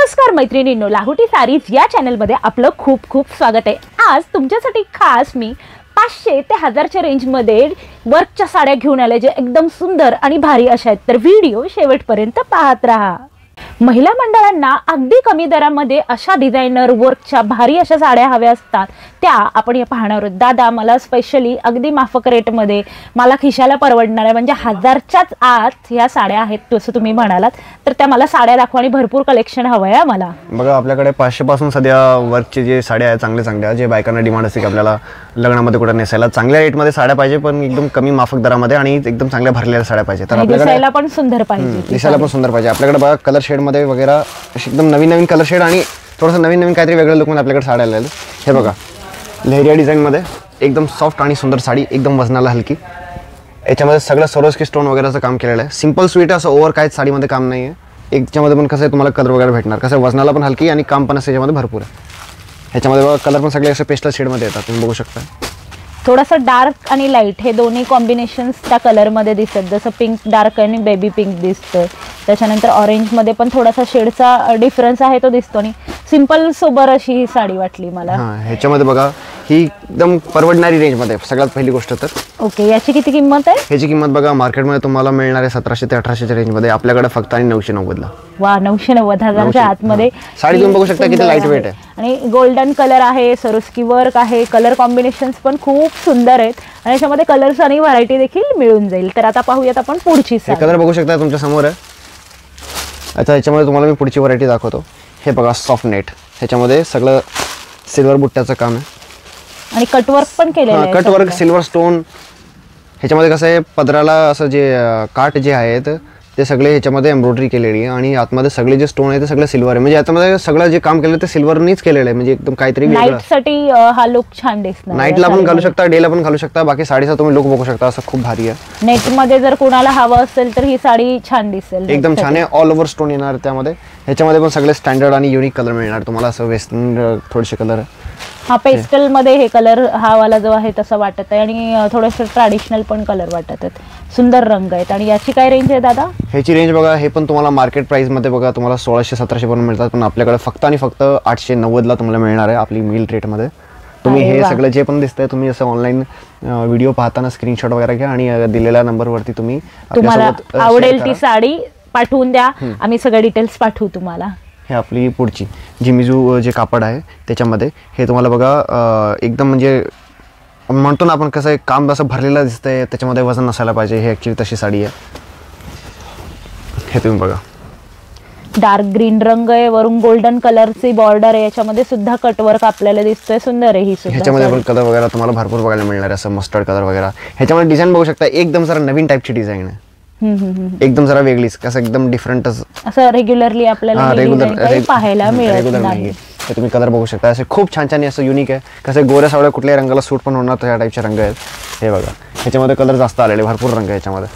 नमस्कार मैत्रिणींनो, लाहोटी सारीज या चॅनलमध्ये आपलं खूप खूप स्वागत आहे। आज तुमच्यासाठी खास मी 500 ते 1000च्या रेंजमध्ये वर्कच्या साड्या घेऊन आले, जे एकदम सुंदर आणि भारी अशा आहेत। तर व्हिडिओ शेवटपर्यंत पाहत राहा। महिला मंडळांना अगदी कमी दरामध्ये अशा डिझायनर वर्कच्या भारी अशा साड्या हव्या असतात, त्या आपण या पाहणार आहोत। दादा, मला स्पेशली अगदी माफक रेटमध्ये मला खिशाला परवडणाऱ्या म्हणजे 1000च्याच आत ह्या साड्या आहेत असं तुम्ही म्हणालात, तर त्या मला साड्या दाखवा आणि भरपूर कलेक्शन हवं आहे मला। बघा, आपल्याकडे 500 पासून सध्या वर्कचे जे साड्या आहेत चांगल्या जे बायकांना डिमांड असते की आपल्याला लग्नामध्ये कुठे नेसायला चांगल्या रेटमध्ये साड्या पाहिजे, पण एकदम कमी माफक दरामध्ये आणि एकदम चांगल्या भरलेल्या साड्या पाहिजे। तर आपल्याकडे दिसायला पण सुंदर पाहिजे, दिसायला पण सुंदर पाहिजे। आपल्याकडे बघा कलर शेड मध्ये वगैरे एकदम नवीन कलर शेड आणि थोडंसं नवीन काहीतरी वेगळं लुक मध्ये आपल्याकडे साड्या आलेल्या आहेत। हे बघा, लेहरिया डिझाइन मध्ये एकदम सॉफ्ट आणि सुंदर साडी, एकदम वजनाला हलकी। याच्यामध्ये सगळं सरोस्की स्टोन वगैरेचं काम केलेलं आहे। सिंपल स्वीट असं ओव्हर काहीच साडीमध्ये काम नाही आहे। याच्यामध्ये पण कसं आहे, तुम्हाला कलर वगैरे भेटणार, कसं वजनाला पण हलकी आणि काम पण असं याच्यामध्ये भरपूर आहे। ह्याच्यामध्ये बघा कलर पण सगळे असे पेस्टल शेडमध्ये येतात, तुम्ही बघू शकता। थोडासा डार्क आणि लाईट हे दोन्ही कॉम्बिनेशन्स त्या कलरमध्ये दिसतात, जसं पिंक डार्क आणि बेबी पिंक दिसतोय। त्याच्यानंतर ऑरेंजमध्ये पण थोडासा शेडचा डिफरन्स आहे तो दिसतो आणि सिंपल सोबर अशी ही साडी वाटली मला। ह्याच्यामध्ये बघा ही एकदम परवडणारी रेंजमध्ये सगळ्यात पहिली गोष्ट तर ओके, याची किती किंमत आहे? ह्याची किंमत बघा मार्केटमध्ये तुम्हाला मिळणार आहे 1700 ते 1800च्या रेंजमध्ये, आपल्याकडे फक्त आणि 990 ला। वा, 990 1000च्या आतमध्ये साडी तुम्ही बघू शकता किती लाईट वेट आहे आणि गोल्डन कलर आहे, सरोस्की वर्क आहे, कलर कॉम्बिनेशन्स पण खूप सुंदर आहेत आणि याच्यामध्ये कलर्स आणि व्हरायटी देखील मिळून जाईल। तर आता पाहूयात आपण पुढची साडी। कलर बघू शकता तुमच्या समोर आहे। आता याच्यामध्ये तुम्हाला मी पुढची व्हरायटी दाखवतो। हे बघा सॉफ्ट नेट, ह्याच्यामध्ये सगळं सिल्वर बुट्ट्याचं काम आहे आणि कटवर्क पण केलेलं आहे। Cutwork silver stone. ह्याच्यामध्ये कसं आहे, पदराला असं जे काठ जे आहेत ते सगळे ह्याच्यामध्ये एम्ब्रॉयडरी केलेली आहे आणि आतमध्ये सगळे जे स्टोन आहे ते सगळे सिल्वर आहे। म्हणजे याच्यामध्ये सगळं जे काम केलं ते सिल्वरनीच केलेलं आहे, म्हणजे एकदम काहीतरी वेगळं। नाईटसाठी हा लुक छान दिसणार, नाईटला पण घालू शकता, डेला पण घालू शकता। बाकी साडीचा तुम्ही लुक बघू शकता, असं खूप भारी आहे। नेटमध्ये जर कोणाला हवं असेल तर ही साडी छान दिसेल, एकदम छान आहे। ऑल ओव्हर स्टोन येणार त्यामध्ये। ह्याच्यामध्ये पण सगळे स्टँडर्ड आणि युनिक कलर मिळणार तुम्हाला, असं वेस्टर्न थोडेसे कलर आहे। हा पेस्टल मध्ये हे कलर हा वाला जो आहे तसं वाटत आहे आणि थोडंसं ट्रॅडिशनल पण कलर वाटत आहेत, सुंदर रंग आहेत। आणि याची काय रेंज आहे दादा? ह्याची रेंज बघा, हे पण तुम्हाला मार्केट प्राइस मध्ये बघा तुम्हाला 1600-1700 पर्यंत मिळतात, पण आपल्याकडे फक्त आणि फक्त 890 ला तुम्हाला मिळणार आहे आपली मिल रेट मध्ये। तुम्ही हे सगळं जे पण दिसतंय तुम्ही असं ऑनलाईन व्हिडिओ पाहताना स्क्रीनशॉट वगैरे घ्या आणि दिलेल्या नंबरवरती तुम्हाला आवडेल ती साडी पाठवून द्या, आम्ही सगळे डिटेल्स पाठवू तुम्हाला। हे आपली पुढची जिमिजू जे कापड आहे त्याच्यामध्ये हे तुम्हाला बघा एकदम म्हणजे म्हणतो ना आपण, कसं आहे काम असं भरलेलं दिसतंय, त्याच्यामध्ये वजन नसायला पाहिजे। हे ॲक्च्युली तशी साडी आहे। हे तुम्ही बघा, डार्क ग्रीन रंग आहे, वरून गोल्डन कलरची बॉर्डर आहे, याच्यामध्ये सुद्धा कटवर्क आपल्याला दिसतोय, सुंदर आहे ही सुद्धा। ह्याच्यामध्ये पण कलर वगैरे तुम्हाला भरपूर बघायला मिळणार आहे, असं मस्टर्ड कलर वगैरे। ह्याच्यामध्ये डिझाईन बघू शकता, एकदम जरा नवीन टाईपची डिझाईन आहे, एकदम जरा वेगळीच, कसं एकदम डिफरंटच, असं रेग्युलरली आपल्याला पाहायला मिळत नाही। तुम्ही कलर बघू शकता, असे खूप छान असं युनिक आहे। कसं गोऱ्या सावळ्या कुठल्याही रंगाला सूट पण होणार, त्या टाईपचे रंग आहेत। हे बघा, ह्याच्यामध्ये कलर जास्त आलेले, भरपूर रंग आहे ह्याच्यामध्ये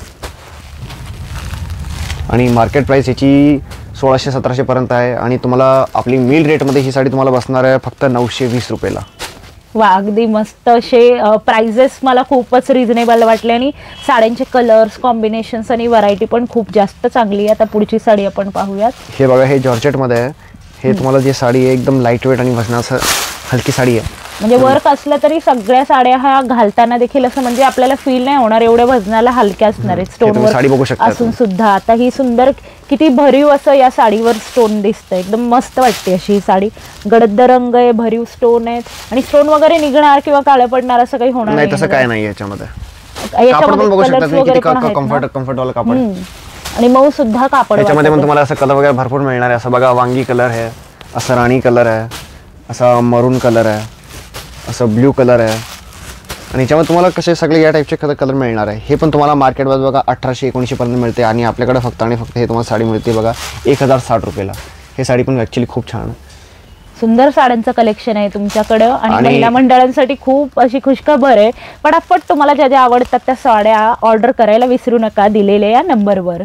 आणि मार्केट प्राइस याची 1600-1700 पर्यंत आहे आणि तुम्हाला आपली मिल रेटमध्ये ही साडी तुम्हाला बसणार आहे फक्त 920 रुपयाला। वा, अगदी मस्त असे प्राइजेस मला खूपच रिझनेबल वाटले आणि साड्यांचे कलर्स कॉम्बिनेशन्स आणि व्हरायटी पण खूप जास्त चांगली आहे। आता पुढची साडी आपण पाहूयात। हे बघा, हे जॉर्जेटमध्ये आहे। हे तुम्हाला जे साडी आहे एकदम लाईट वेट आणि वजनाचं हलकी साडी आहे, म्हणजे वर्क असलं तरी सगळ्या साड्या ह्या घालताना देखील असं म्हणजे आपल्याला फील नाही होणार, एवढ्या वजनाला हलक्या असणार आहेत स्टोन वर्क असून सुद्धा। आता ही सुंदर किती भरीव असं या साडीवर स्टोन दिसतंय, एकदम मस्त वाटते अशी ही साडी। गडद रंग आहे, भरीव स्टोन आहेत आणि स्टोन वगैरे निघणार किंवा काळं पडणार असं काही होणार नाही, तसं काय नाही याच्यामध्ये। कापड पण बघू शकता तुम्ही, किती कम्फर्टेबल कापड आणि मऊ सुद्धा कापड। याच्यामध्ये पण तुम्हाला असं कलर वगैरे भरपूर मिळणार आहे, असं बघा वांगी कलर आहे, असं राणी कलर आहे, असा मरून कलर आहे, असं ब्ल्यू कलर आहे आणि याच्यामध्ये तुम्हाला कसे सगळे या टाईपचे कलर मिळणार आहे। हे पण तुम्हाला मार्केटमध्ये बघा 1800-1900 पर्यंत मिळते आणि आपल्याकडे फक्त आणि फक्त हे तुम्हाला साडी मिळते बघा 1060 रुपयाला। हे साडी पण ॲक्च्युली खूप छान आहे, सुंदर साड्यांचं कलेक्शन आहे तुमच्याकडे आणि महिला मंडळांसाठी खूप अशी खुशखबर आहे। पटापट तुम्हाला ज्या ज्या आवडतात त्या साड्या ऑर्डर करायला विसरू नका दिलेल्या या नंबरवर।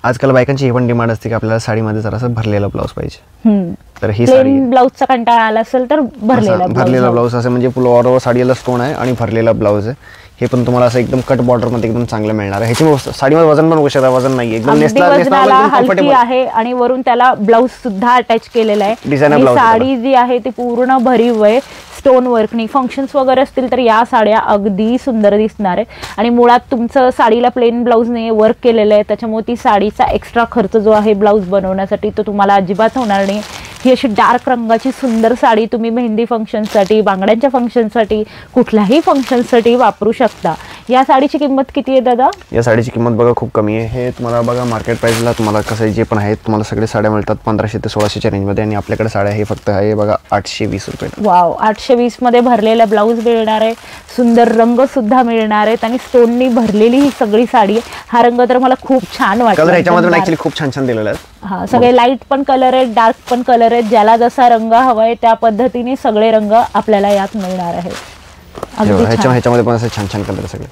आजकाल बायकांची ही पण डिमांड असते की आपल्याला साडीमध्ये जरासं भरलेला ब्लाउज पाहिजे, तर ही साडी ब्लाउजचा कंटाळा आला असेल तर भरलेला ब्लाउज असे म्हणजे फुल ऑल ओव्हर साडीला स्टोन आहे आणि भरलेला ब्लाउज आहे। हे पण तुम्हाला असं एकदम कट बॉर्डर मध्ये एकदम चांगलं मिळणार आहे. ह्याची साडीमध्ये वजन पण बघू शकता, वजन नाही एकदम वजनाला हलकी आहे आणि वरून त्याला ब्लाऊज सुद्धा अटॅच केलेला आहे. आणि साडी जी आहे ती पूर्ण भरीव आहे, स्टोन वर्कनी. फंक्शन्स वगैरे असतील तर या साड्या अगदी सुंदर दिसणार आहे. आणि मुळात तुमचं साडीला प्लेन ब्लाऊज नाही, वर्क केलेलं आहे, त्याच्यामुळे ती साडीचा एक्स्ट्रा खर्च जो आहे ब्लाऊज बनवण्यासाठी तो तुम्हाला अजिबात होणार नाही. ही अशी डार्क रंगाची सुंदर साडी तुम्ही मेहंदी फंक्शनसाठी, बांगड्यांच्या फंक्शनसाठी, कुठल्याही फंक्शनसाठी वापरू शकता. या साडीची किंमत किती आहे दादा? या साडीची किंमत बघा खूप कमी आहे. हे तुम्हाला बघा मार्केट प्राइसला तुम्हाला कसं जे पण आहेत तुम्हाला सगळे साड्या मिळतात 1500 ते 1600च्या रेंजमध्ये. आणि आपल्याकडे साड्या हे फक्त आहे बघा 820 रुपये. वाव, 820 मध्ये भरलेला ब्लाऊज मिळणार आहे, सुंदर रंग सुद्धा मिळणार आहेत आणि स्टोननी भरलेली ही सगळी साडी आहे. हा रंग तर मला खूप छान वाटला. कलर ह्याच्यामध्ये ऍक्च्युअली खूप छान छान दिलेला आहे. हा, सगळे लाईट पण कलर आहेत, डार्क पण कलर आहेत. ज्याला जसा रंग हवाय त्या पद्धतीने सगळे रंग आपल्याला यात मिळणार आहेत. ह्याच्यामध्ये पण असे छान छान कलर सगळे,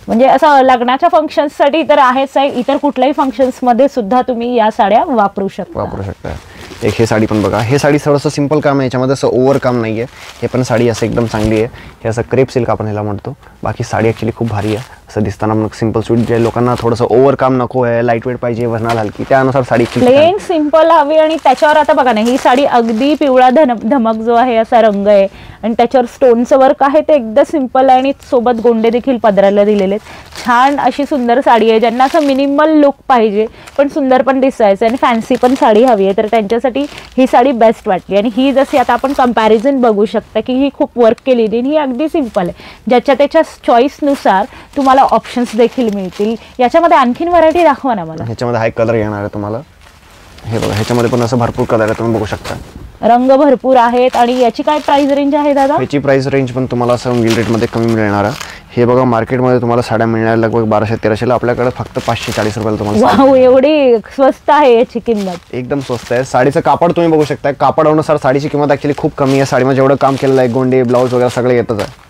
म्हणजे असं लग्नाच्या फंक्शन्ससाठी तर आहेच आहे, इतर कुठल्याही फंक्शन्समध्ये सुद्धा तुम्ही या साड्या वापरू शकता. एक हे साडी पण बघा, हे साडी थोडंसं सिंपल काम आहे, याच्यामध्ये असं ओव्हर काम नाही आहे. हे पण साडी असं एकदम चांगली आहे. हे असं क्रेप सिल्क आपण ह्याला म्हणतो. बाकी साडी ॲक्च्युली खूप भारी आहे. असं दिसताना मग सिंपल स्वीट, जे लोकांना थोडंसं ओव्हर काम नको आहे, लाईट वेट पाहिजे, वजनाला हलकी, त्यानुसार साडी प्लेन सिंपल हवी. आणि त्याच्यावर आता बघा ना, ही साडी अगदी पिवळा धमक जो आहे असा रंग आहे आणि त्याच्यावर स्टोनचं वर्क आहे ते एकदम सिंपल आहे आणि सोबत गोंडे देखील पदराला दिलेले आहेत. छान अशी सुंदर साडी आहे. ज्यांना असं मिनिमल लुक पाहिजे पण सुंदर पण दिसायचं आणि फॅन्सी पण साडी हवी आहे तर त्यांच्यासाठी ही साडी बेस्ट वाटली. आणि ही जशी आता आपण कंपॅरिझन बघू शकता की ही खूप वर्क केलेली आणि ही अगदी सिंपल आहे. ज्याच्या त्याच्या चॉईसनुसार तुम्हाला ऑप्शन्स देखील मिळतील. याच्यामध्ये आणखीन व्हरायटी दाखवा ना मला. ह्याच्यामध्ये हाय कलर येणार आहे तुम्हाला. हे बघा, ह्याच्यामध्ये पण असं भरपूर कलर आहे, तुम्ही बघू शकता. रंग भरपूर आहेत. आणि याची काय प्राइस रेंज आहे दादा? याची प्राइस रेंज पण तुम्हाला असं मिल रेटमध्ये कमी मिळणार आहे. हे बघा, मार्केटमध्ये तुम्हाला साड्या मिळणार लगभग 1200-1300ला, आपल्याकडे फक्त 540 रुपयाला तुम्हाला. वाव, एवढी स्वस्त आहे याची किंमत. एकदम स्वस्त आहे. साडीचं कापड तुम्ही बघू शकता, कापडानुसार साडीची किंमत ॲक्च्युली खूप कमी आहे. साडीमध्ये जेवढं काम केलेलं आहे, गोंडे ब्लाऊज वगैरे सगळे येतच आहे.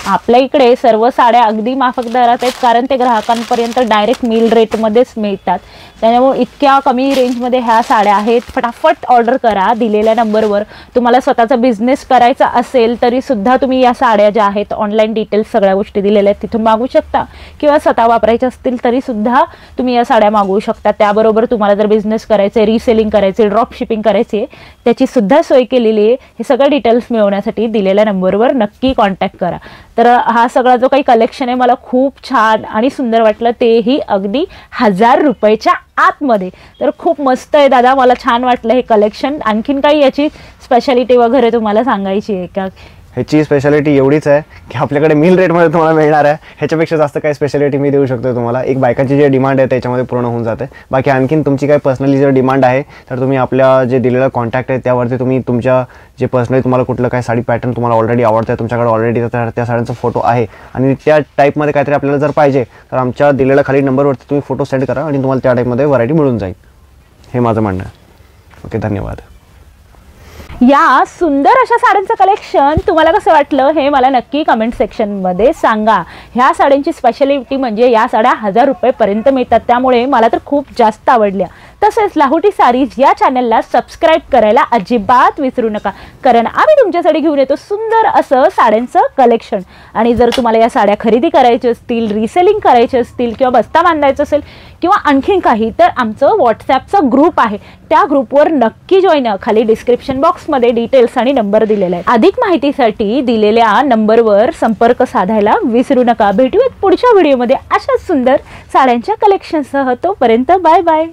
आपल्या इकडे सर्व साड्या अगदी माफक दरात आहेत कारण ते ग्राहकांपर्यंत डायरेक्ट मिल रेटमध्येच मिळतात. त्यामुळे इतक्या कमी रेंजमध्ये ह्या साड्या आहेत. फटाफट ऑर्डर करा दिलेल्या नंबरवर. तुम्हाला स्वतःचा बिझनेस करायचा असेल तरी सुद्धा तुम्ही या साड्या ज्या आहेत ऑनलाईन डिटेल्स सगळ्या गोष्टी दिलेल्या आहेत तिथून मागू शकता, किंवा स्वतः वापरायच्या असतील तरी सुद्धा तुम्ही या साड्या मागवू शकता. त्याबरोबर तुम्हाला जर बिझनेस करायचे, रिसेलिंग करायचे, ड्रॉप शिपिंग करायचे त्याची सुद्धा सोय केलेली आहे. हे सगळं डिटेल्स मिळवण्यासाठी दिलेल्या नंबरवर नक्की कॉन्टॅक्ट करा. तर हा सगळा जो काही कलेक्शन आहे मला खूप छान आणि सुंदर वाटलं, तेही अगदी 1000 रुपयाच्या आतमध्ये. तर खूप मस्त आहे दादा, मला छान वाटलं हे कलेक्शन. आणखीन काही याची स्पेशालिटी वगैरे तुम्हाला सांगायची आहे का? ह्याची स्पेशालिटी एवढीच आहे की आपल्याकडे मिल रेटमध्ये तुम्हाला मिळणार आहे. ह्याच्यापेक्षा जास्त काही स्पेशालिटी मी देऊ शकतो तुम्हाला. एक बायकांची जे डिमांड आहे त्याच्यामध्ये पूर्ण होऊन जाते. बाकी आणखीन तुमची काही पर्सनली जर डिमांड आहे तर तुम्ही आपल्या जे दिलेला कॉन्टॅक्ट आहे त्यावरती तुम्ही तुमच्या जे पर्सनली तुम्हाला कुठलं काय साडी पॅटर्न तुम्हाला ऑलरेडी आवडतं आहे, तुमच्याकडे ऑलरेडी त्या साड्यांचा फोटो आहे आणि त्या टाईपमध्ये काहीतरी आपल्याला जर पाहिजे तर आमच्या दिलेल्या खाली नंबरवरती तुम्ही फोटो सेंड करा आणि तुम्हाला त्या टाईपमध्ये व्हरायटी मिळून जाईल. हे माझं म्हणणं आहे. ओके, धन्यवाद. या सुंदर अशा साड्यांचं कलेक्शन तुम्हाला कसं वाटलं हे मला नक्की कमेंट सेक्शनमध्ये सांगा. ह्या साड्यांची स्पेशालिटी म्हणजे या साड्या 1000 रुपयेपर्यंत मिळतात, त्यामुळे मला तर खूप जास्त आवडल्या. तसेच लाहोटी सारीज या चॅनलला सबस्क्राईब करायला अजिबात विसरू नका, कारण आम्ही तुमच्यासाठी घेऊन येतो सुंदर असं साड्यांचं कलेक्शन. आणि जर तुम्हाला या साड्या खरेदी करायच्या असतील, रिसेलिंग करायचे असतील किंवा बस्ता बांधायचा असेल किंवा आणखीन काही, तर आमचं व्हॉट्सॲपचा ग्रुप आहे, त्या ग्रुपवर नक्की जॉईन व्हा. खाली डिस्क्रिप्शन बॉक्समध्ये डिटेल्स आणि नंबर दिलेला आहे. अधिक माहितीसाठी दिलेल्या नंबरवर संपर्क साधायला विसरू नका. भेटूयात पुढच्या व्हिडिओमध्ये अशाच सुंदर साड्यांच्या कलेक्शनसह. तोपर्यंत बाय बाय.